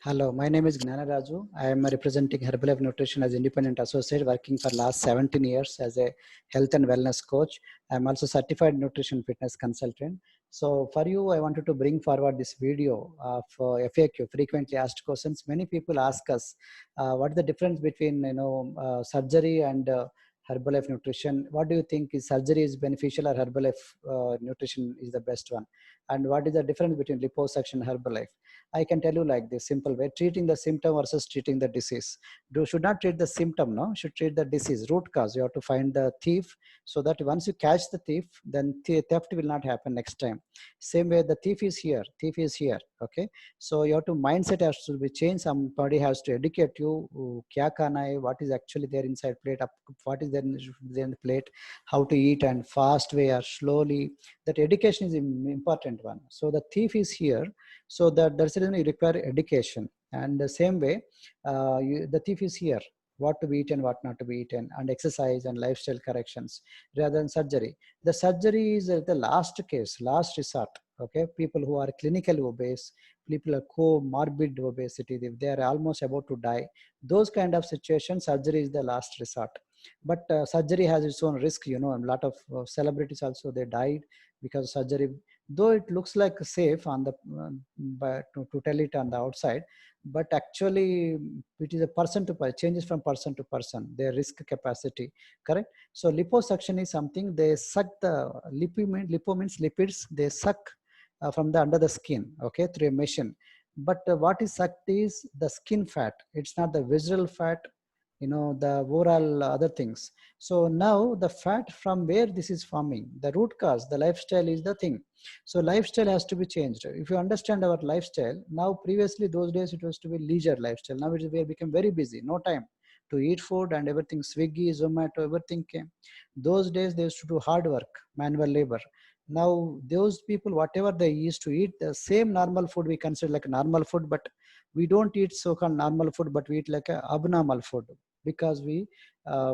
Hello, my name is Gnana Raju. I am representing Herbalife Nutrition as independent associate, working for last 17 years as a health and wellness coach. I am also certified nutrition fitness consultant. So for you, I wanted to bring forward this video of FAQ, frequently asked questions. Many people ask us, what is the difference between surgery and Herbalife Nutrition? What do you think, is surgery is beneficial or Herbalife Nutrition is the best one? And what is the difference between liposuction and Herbalife? I can tell you like this simple way: treating the symptom versus treating the disease. You should not treat the symptom, no, should treat the disease, root cause. You have to find the thief, so that once you catch the thief, then theft will not happen next time. Same way, the thief is here, okay? So you have to, mindset has to be changed. Somebody has to educate you, kya khana hai, what is actually there inside plate, what is there in the plate, how to eat, and fast way or slowly. That education is important one. So the thief is here, so that's the reason you require education. And the same way, the thief is here, what to be eaten, what not to be eaten, and exercise and lifestyle corrections rather than surgery. The surgery is the last case, last resort. Okay, people who are clinically obese, people are comorbid obesity, if they are almost about to die, those kind of situations, surgery is the last resort. But surgery has its own risk. A lot of celebrities also, they died because of surgery, though it looks like safe on the but to tell it on the outside, but actually it is a person to person, changes from person to person, their risk capacity. Correct. So liposuction is something, they suck the lipo means lipids, they suck from the under the skin, okay, through a machine. But what is sucked is the skin fat, it's not the visceral fat, the overall other things. So now the fat, from where this is forming, the root cause, the lifestyle is the thing. So lifestyle has to be changed. If you understand our lifestyle now, previously those days it was to be leisure lifestyle, now we have become very busy, no time to eat food, and everything, Swiggy, Zomato, everything came. Those days they used to do hard work, manual labor. Now those people, whatever they used to eat, the same normal food we consider like normal food, but we don't eat so-called normal food, but we eat like a abnormal food, because we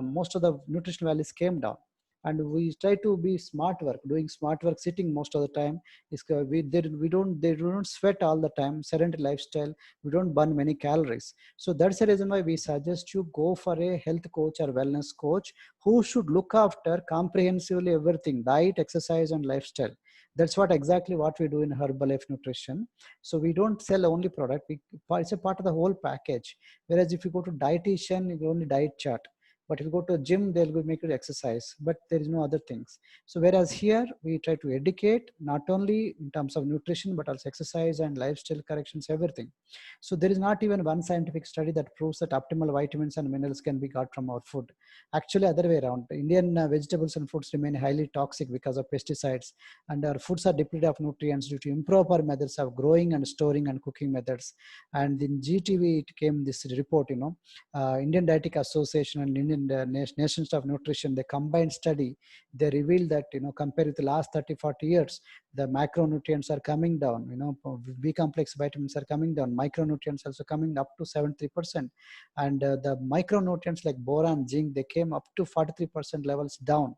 most of the nutritional values came down. And we try to be smart work, doing smart work, sitting most of the time. Is they don't sweat all the time, sedentary lifestyle, we don't burn many calories. So that's the reason why we suggest you go for a health coach or wellness coach who should look after comprehensively everything: diet, exercise, and lifestyle. That's what exactly what we do in Herbalife Nutrition. So we don't sell only product, it's a part of the whole package. Whereas if you go to dietitian, you only diet chart. But if you go to a gym, they'll make you exercise, but there is no other things. So whereas here we try to educate not only in terms of nutrition, but also exercise and lifestyle corrections, everything. So there is not even one scientific study that proves that optimal vitamins and minerals can be got from our food. Actually, other way around. Indian vegetables and fruits remain highly toxic because of pesticides, and our foods are depleted of nutrients due to improper methods of growing and storing and cooking methods. And in GTV, it came this report, Indian Dietetic Association and Indian Nations of Nutrition, the combined study, they revealed that, compared with the last 30, 40 years, the macronutrients are coming down, B complex vitamins are coming down, micronutrients also coming up to 73%. And the micronutrients like boron, zinc, they came up to 43% levels down.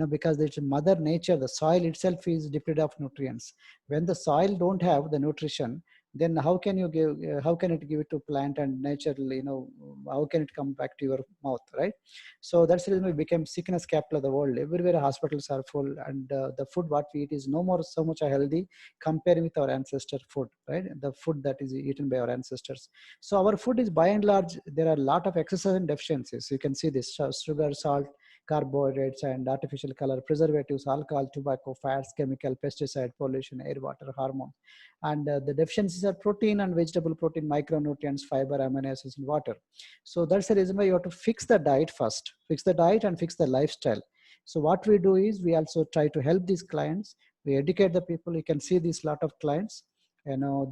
Because it's mother nature, the soil itself is depleted of nutrients. When the soil don't have the nutrition, then how can you give, how can it give it to plant and naturally, how can it come back to your mouth, right? So that's the reason we became sickness capital of the world. Everywhere hospitals are full, and the food what we eat is no more so much healthy compared with our ancestor food, right? The food that is eaten by our ancestors. So our food is by and large, there are a lot of excesses and deficiencies. You can see this: sugar, salt, carbohydrates, and artificial color, preservatives, alcohol, tobacco, fats, chemical, pesticide, pollution, air, water, hormone. And the deficiencies are protein and vegetable protein, micronutrients, fiber, amino acids, and water. So that's the reason why you have to fix the diet first, fix the diet and fix the lifestyle. So what we do is we also try to help these clients. We educate the people. You can see this lot of clients.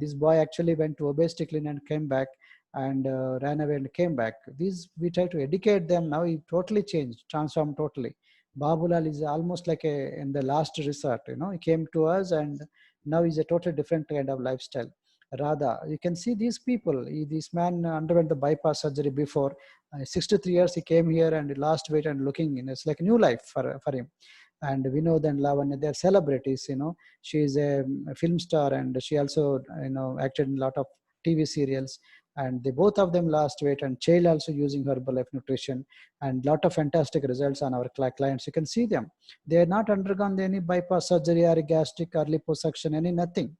This boy actually went to obesity clinic and came back, and ran away and came back. These we try to educate them. Now he totally changed, transformed totally. Babulal is almost like in the last resort. He came to us, and now he's a totally different kind of lifestyle. Radha, you can see these people. This man underwent the bypass surgery before. 63 years he came here and lost weight and looking. It's like a new life for him. And Vinod and Lavanya, they're celebrities. She is a film star, and she also acted in a lot of TV serials, and they both of them lost weight, and child also using Herbalife Nutrition, and lot of fantastic results on our clients. You can see them. They are not undergone any bypass surgery or gastric or liposuction, any nothing.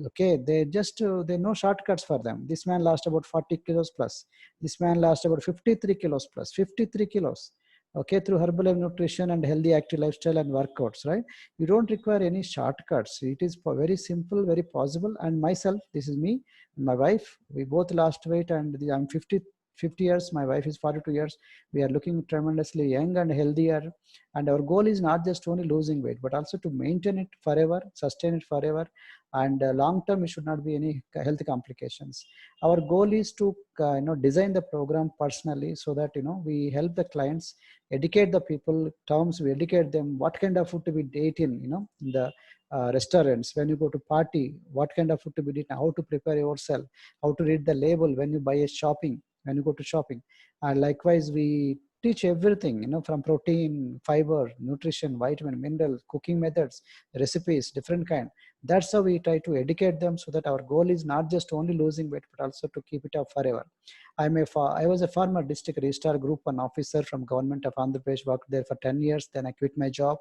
Okay, they just they no shortcuts for them. This man lost about 40 kilos plus. This man lost about 53 kilos plus. 53 kilos. Okay, through Herbalife Nutrition and healthy active lifestyle and workouts, right? You don't require any shortcuts. It is very simple, very possible. And myself, this is me, my wife, we both lost weight, and I'm 50 years, my wife is 42 years. We are looking tremendously young and healthier, and our goal is not just only losing weight, but also to maintain it forever, sustain it forever, and long term it should not be any health complications. Our goal is to design the program personally, so that we help the clients, educate the people terms, we educate them what kind of food to be eaten in the restaurants. When you go to party, what kind of food to be eaten, how to prepare yourself, how to read the label when you buy a shopping, when you go to shopping. And likewise, we teach everything, from protein, fiber, nutrition, vitamin, mineral, cooking methods, recipes, different kind. That's how we try to educate them, so that our goal is not just only losing weight, but also to keep it up forever. I was a former district registrar group 1 officer from government of Andhra Pradesh, worked there for 10 years. Then I quit my job.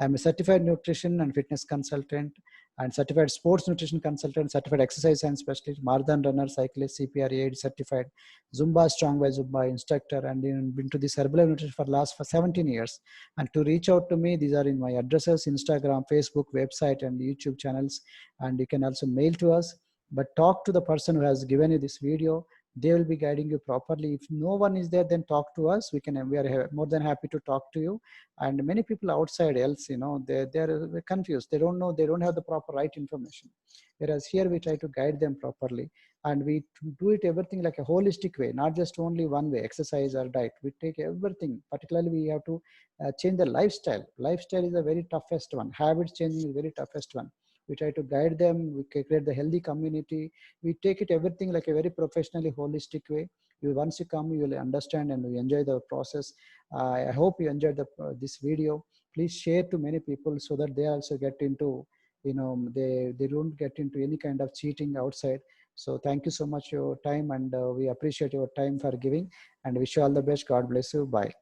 I'm a certified nutrition and fitness consultant, and certified sports nutrition consultant, certified exercise science specialist, marathon runner, cyclist, CPR aid certified, Zumba Strong by Zumba instructor, and been to this Herbalife Nutrition for last 17 years. And to reach out to me, these are in my addresses: Instagram, Facebook, website, and YouTube channels. And you can also mail to us. But talk to the person who has given you this video. They will be guiding you properly. If no one is there, then talk to us. We are more than happy to talk to you. And many people outside else, they're confused. They don't know, they don't have the proper right information. Whereas here we try to guide them properly, and we do it everything like a holistic way, not just only one way, exercise or diet. We take everything. Particularly, we have to change the lifestyle. Lifestyle is the very toughest one. Habits changing is very toughest one. We try to guide them. We create the healthy community. We take it everything like a very professionally holistic way. Once you come, you will understand and we enjoy the process. I hope you enjoyed this video. Please share to many people, so that they also get into, they don't get into any kind of cheating outside. So thank you so much for your time, and we appreciate your time for giving, and wish you all the best. God bless you. Bye.